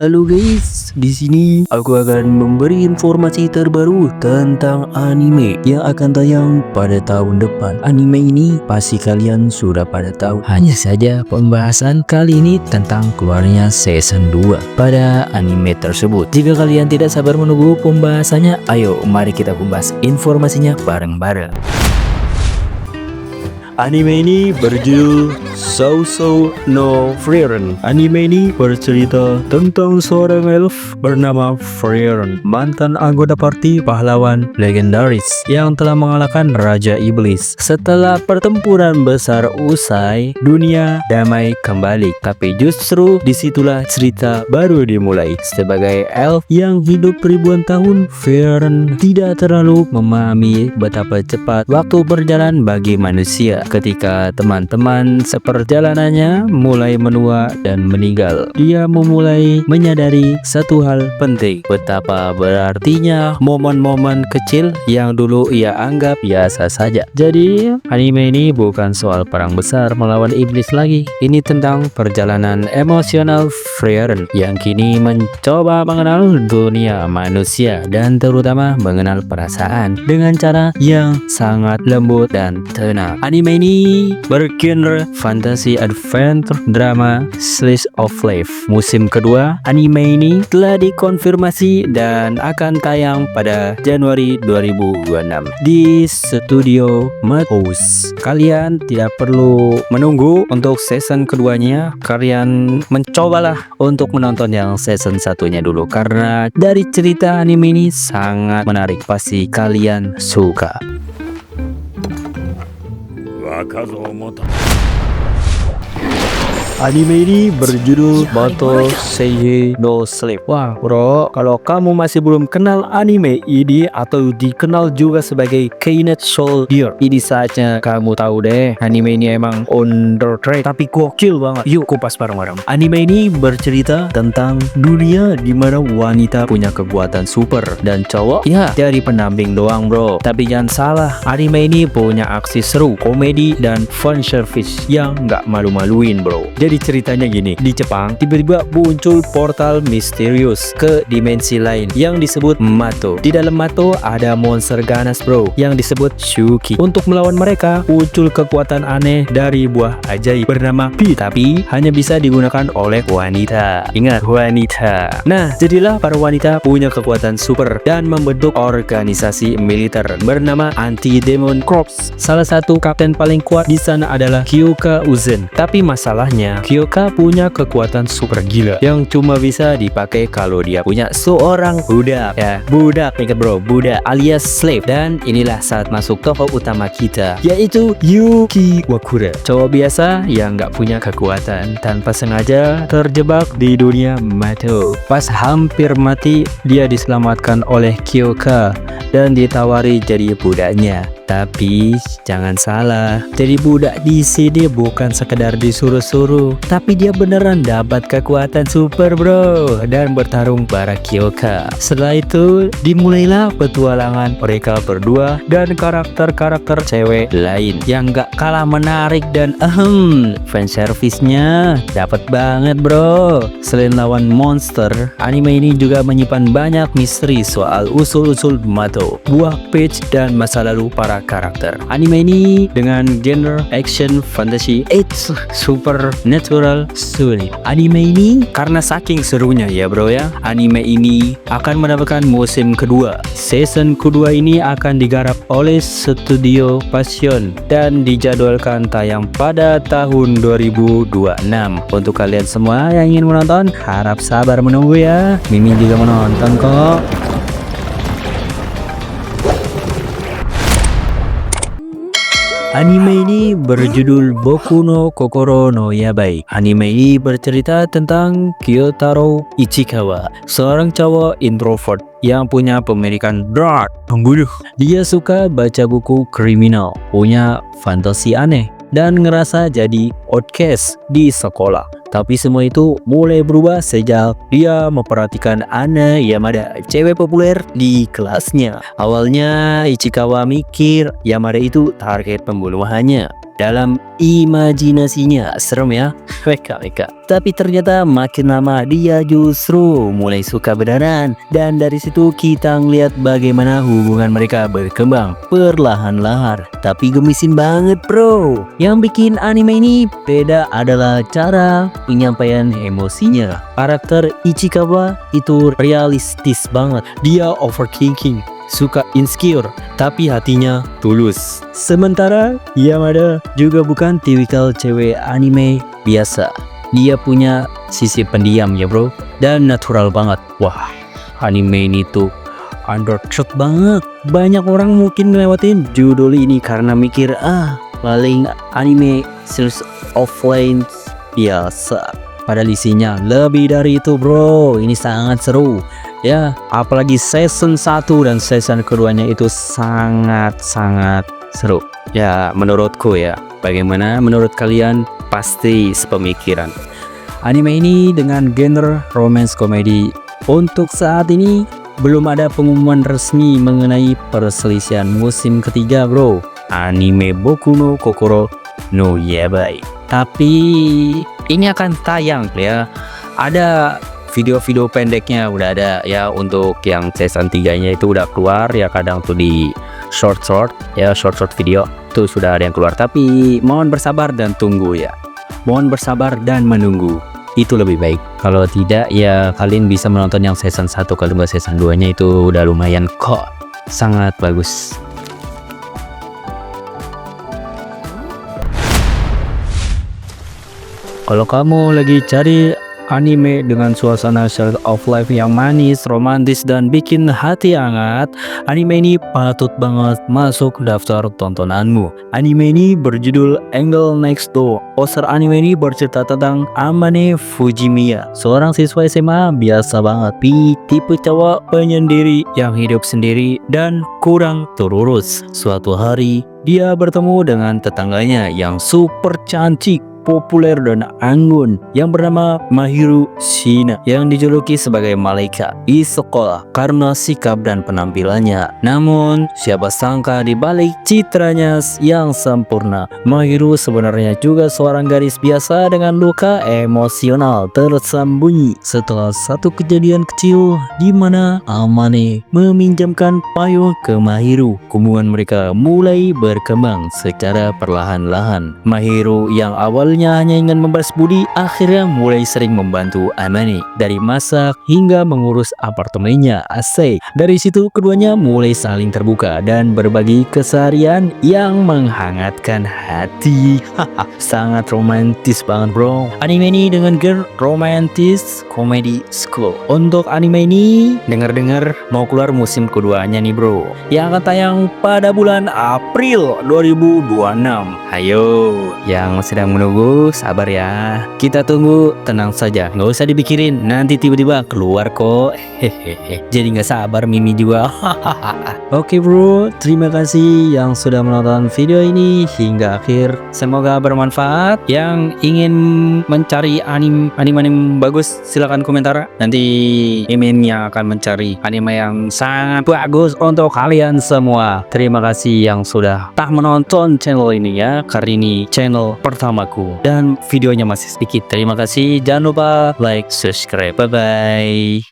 Halo guys, di sini aku akan memberi informasi terbaru tentang anime yang akan tayang pada tahun depan. Anime ini pasti kalian sudah pada tahu. Hanya saja pembahasan kali ini tentang keluarnya season 2 pada anime tersebut. Jika kalian tidak sabar menunggu pembahasannya, ayo mari kita kupas informasinya bareng-bareng. Anime ini berjudul Sousou no Frieren. Anime ini bercerita tentang seorang elf bernama Frieren, mantan anggota parti pahlawan legendaris yang telah mengalahkan Raja Iblis. Setelah pertempuran besar usai, dunia damai kembali. Tapi justru disitulah cerita baru dimulai. Sebagai elf yang hidup ribuan tahun, Frieren tidak terlalu memahami betapa cepat waktu berjalan bagi manusia. Ketika teman-teman seperjalanannya mulai menua dan meninggal, dia memulai menyadari satu hal penting, betapa berartinya momen-momen kecil yang dulu ia anggap biasa saja. Jadi, anime ini bukan soal perang besar melawan iblis lagi. Ini tentang perjalanan emosional Frieren yang kini mencoba mengenal dunia manusia dan terutama mengenal perasaan dengan cara yang sangat lembut dan tenang. Anime ini bergenre fantasy adventure drama slice of life. Musim kedua anime ini telah dikonfirmasi dan akan tayang pada Januari 2026 di studio Madhouse. Kalian tidak perlu menunggu untuk season keduanya, kalian mencobalah untuk menonton yang season satunya dulu karena dari cerita anime ini sangat menarik, pasti kalian suka. Anime ini berjudul Battle Seiyuu no Sleep. Wah bro, kalau kamu masih belum kenal anime ini atau dikenal juga sebagai Keynet Soldier, ini saatnya kamu tahu deh. Anime ini emang underrated tapi gokil banget. Yuk kupas bareng-bareng. Anime ini bercerita tentang dunia di mana wanita punya kekuatan super dan cowok ya dari pendamping doang bro. Tapi jangan salah, anime ini punya aksi seru, komedi dan fun service yang nggak malu-maluin bro. Jadi ceritanya gini, di Jepang tiba-tiba muncul portal misterius ke dimensi lain yang disebut Mato. Di dalam Mato ada monster ganas bro yang disebut Shuki. Untuk melawan mereka muncul kekuatan aneh dari buah ajaib bernama Pi, tapi hanya bisa digunakan oleh wanita. Ingat, wanita. Nah, jadilah para wanita punya kekuatan super dan membentuk organisasi militer bernama Anti-Demon Corps. Salah satu kapten paling kuat di sana adalah Kyoka Uzen. Tapi masalahnya Kyoka punya kekuatan super gila yang cuma bisa dipakai kalau dia punya seorang budak. Ya, budak, ingat bro, budak alias slave. Dan inilah saat masuk tokoh utama kita, yaitu Yuki Wakura, cowok biasa yang nggak punya kekuatan. Tanpa sengaja terjebak di dunia Mato. Pas hampir mati, dia diselamatkan oleh Kyoka dan ditawari jadi budaknya. Tapi jangan salah, jadi budak di sini bukan sekedar disuruh-suruh, tapi dia beneran dapat kekuatan super bro dan bertarung bareng Kyoka. Setelah itu dimulailah petualangan mereka berdua dan karakter-karakter cewek lain yang gak kalah menarik dan fanservice-nya dapat banget bro. Selain lawan monster, anime ini juga menyimpan banyak misteri soal usul-usul Mato, buah peach dan masa lalu para karakter. Anime ini dengan genre action fantasy, it's supernatural sulit. Anime ini karena saking serunya ya bro ya, anime ini akan mendapatkan musim kedua. Season kedua ini akan digarap oleh Studio Passion dan dijadwalkan tayang pada tahun 2026. Untuk kalian semua yang ingin menonton, harap sabar menunggu ya. Mimin juga menonton kok. Anime ini berjudul Boku no Kokoro no Yabai. Anime ini bercerita tentang Kyotaro Ichikawa, seorang cowok introvert yang punya pemikiran dark, pembunuh. Dia suka baca buku kriminal, punya fantasi aneh, dan ngerasa jadi outcast di sekolah. Tapi semua itu mulai berubah sejak dia memperhatikan Ana Yamada, cewek populer di kelasnya. Awalnya Ichikawa mikir Yamada itu target pembunuhannya. dalam imajinasinya. Serem ya, WKWK. Tapi ternyata makin lama dia justru mulai suka beneran. Dan dari situ kita ngeliat bagaimana hubungan mereka berkembang perlahan-lahan. Tapi gemisin banget bro. Yang bikin anime ini beda adalah cara penyampaian emosinya. Karakter Ichikawa itu realistis banget. Dia overthinking, suka insecure, tapi hatinya tulus. Sementara Yamada juga bukan tipikal cewek anime biasa. Dia punya sisi pendiam ya bro, dan natural banget. Wah, anime ini tuh underrated banget. Banyak orang mungkin ngelewatin judul ini karena mikir paling anime series offline biasa. Padahal isinya lebih dari itu bro. Ini sangat seru ya, apalagi season 1 dan season keduanya itu sangat-sangat seru ya menurutku ya. Bagaimana menurut kalian? Pasti sepemikiran. Anime ini dengan genre romance komedi. Untuk saat ini belum ada pengumuman resmi mengenai perselisihan musim ketiga bro, anime Boku no Kokoro no Yabai. Tapi ini akan tayang ya. Ada video-video pendeknya udah ada ya. Untuk yang season 3-nya itu udah keluar ya, kadang tuh di short video tuh sudah ada yang keluar. Tapi mohon bersabar dan tunggu ya. Mohon bersabar dan menunggu, itu lebih baik. Kalau tidak ya kalian bisa menonton yang season 1, kalau nggak season 2-nya itu udah lumayan kok, sangat bagus. Kalau kamu lagi cari anime dengan suasana slice of life yang manis, romantis, dan bikin hati hangat, anime ini patut banget masuk daftar tontonanmu. Anime ini berjudul Angel Next Door. Poster anime ini bercerita tentang Amane Fujimiya, seorang siswa SMA biasa banget, tipe cowok penyendiri yang hidup sendiri dan kurang terurus. Suatu hari, dia bertemu dengan tetangganya yang super cantik, populer dan anggun yang bernama Mahiru Shina, yang dijuluki sebagai malaikat di sekolah karena sikap dan penampilannya. Namun siapa sangka di balik citranya yang sempurna, Mahiru sebenarnya juga seorang gadis biasa dengan luka emosional tersembunyi. Setelah satu kejadian kecil di mana Amane meminjamkan payung ke Mahiru, hubungan mereka mulai berkembang secara perlahan-lahan. Mahiru yang awalnya hanya ingin membalas budi, akhirnya mulai sering membantu Amane, dari masak hingga mengurus apartemennya. Asik. Dari situ keduanya mulai saling terbuka dan berbagi keseharian yang menghangatkan hati. Sangat romantis banget bro. Anime ini dengan genre romantis comedy school. Untuk anime ini dengar-dengar mau keluar musim keduanya nih bro, yang akan tayang pada bulan April 2026. Ayo, yang sedang menunggu sabar ya. Kita tunggu, tenang saja, nggak usah dipikirin, nanti tiba-tiba keluar kok. Hehehe. Jadi nggak sabar Mimi juga. Oke bro, terima kasih yang sudah menonton video ini hingga akhir. Semoga bermanfaat. Yang ingin mencari anime bagus silahkan komentar. Nanti Miminnya akan mencari anime yang sangat bagus untuk kalian semua. Terima kasih yang sudah menonton channel ini ya, karena ini channel pertamaku dan videonya masih sedikit. Terima kasih, jangan lupa like, subscribe. Bye bye.